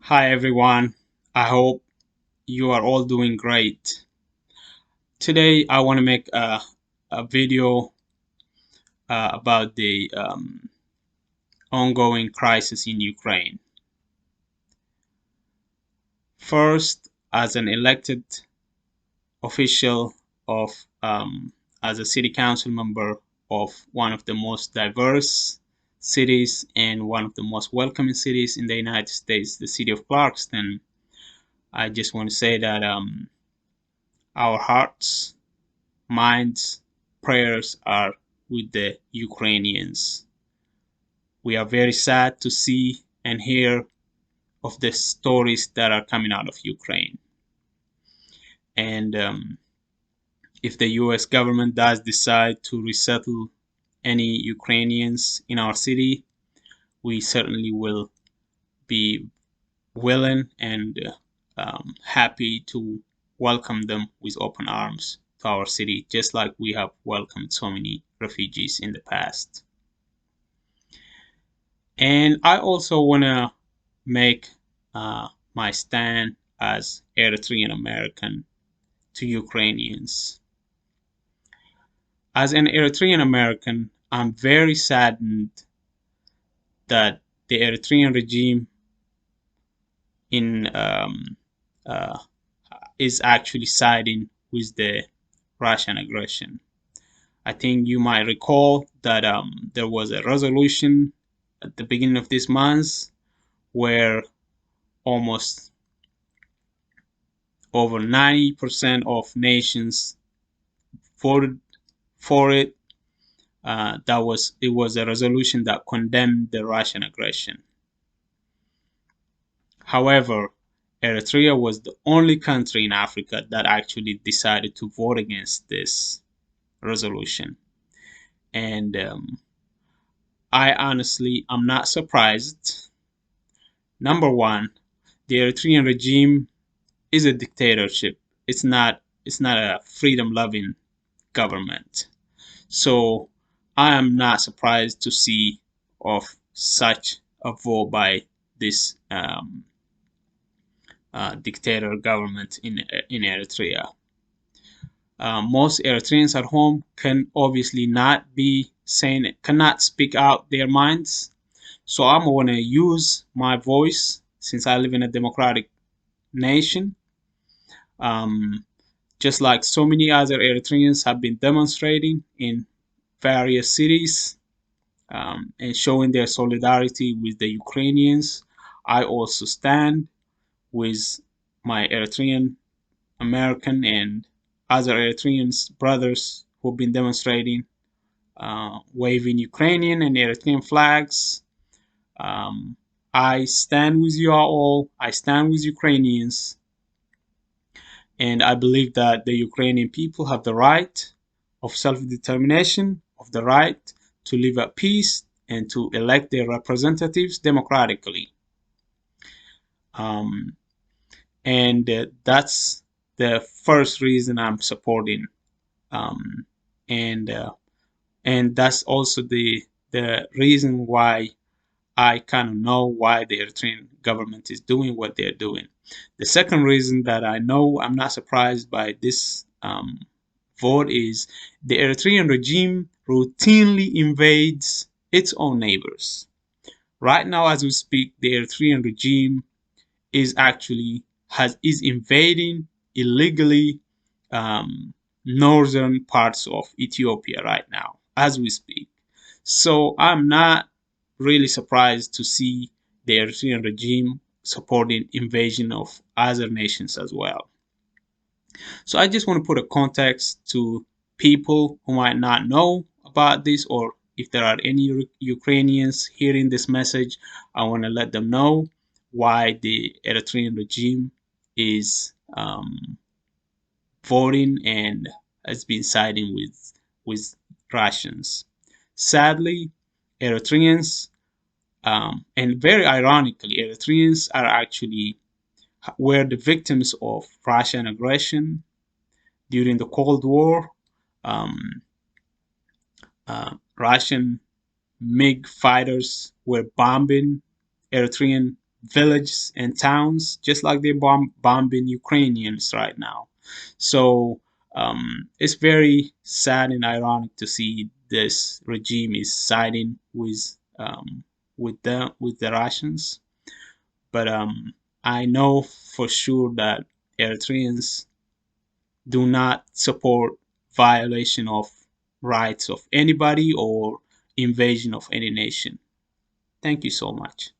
Hi everyone, I hope you are all doing great. Today I want to make a video about the ongoing crisis in Ukraine. First, as an elected official of, as a city council member of one of the most diverse cities and one of the most welcoming cities in the United States, the city of Clarkston, I just want to say that our hearts, minds, prayers are with the Ukrainians. We are very sad to see and hear of the stories that are coming out of Ukraine. And if the US government does decide to resettle any Ukrainians in our city, we certainly will be willing and happy to welcome them with open arms to our city, just like we have welcomed so many refugees in the past. And I also want to make my stand as Eritrean American to Ukrainians. As an Eritrean American, I'm very saddened that the Eritrean regime in uh, is actually siding with the Russian aggression. I think you might recall that there was a resolution at the beginning of this month where almost over 90% of nations voted for it. It was a resolution that condemned the Russian aggression. However, Eritrea was the only country in Africa that actually decided to vote against this resolution. And I'm not surprised. Number one, the Eritrean regime is a dictatorship. It's not a freedom-loving government. So I am not surprised to see of such a vote by this dictator government in Eritrea. Most Eritreans at home can obviously cannot speak out their minds. So I'm going to use my voice since I live in a democratic nation. Um, just like so many other Eritreans have been demonstrating in various cities and showing their solidarity with the Ukrainians, I also stand with my Eritrean American and other Eritreans brothers who've been demonstrating, waving Ukrainian and Eritrean flags. Um, I stand with you all. I stand with Ukrainians, and I believe that the Ukrainian people have the right of self-determination, of the right to live at peace and to elect their representatives democratically. Um, and that's the first reason I'm supporting. Um, and that's also the reason why I kind of know why the Eritrean government is doing what they're doing. The second reason that I know I'm not surprised by this vote is the Eritrean regime routinely invades its own neighbors. Right now, as we speak, the Eritrean regime is invading illegally northern parts of Ethiopia right now, as we speak. So I'm not really surprised to see the Eritrean regime supporting invasion of other nations as well. So I just want to put a context to people who might not know about this, or if there are any Ukrainians hearing this message, I want to let them know why the Eritrean regime is voting and has been siding with Russians. Sadly, Eritreans, and very ironically, Eritreans are actually were the victims of Russian aggression during the Cold War. Um, Russian MiG fighters were bombing Eritrean villages and towns, just like they're bombing Ukrainians right now. So it's very sad and ironic to see this regime is siding with the Russians. But I know for sure that Eritreans do not support violation of rights of anybody or invasion of any nation. Thank you so much.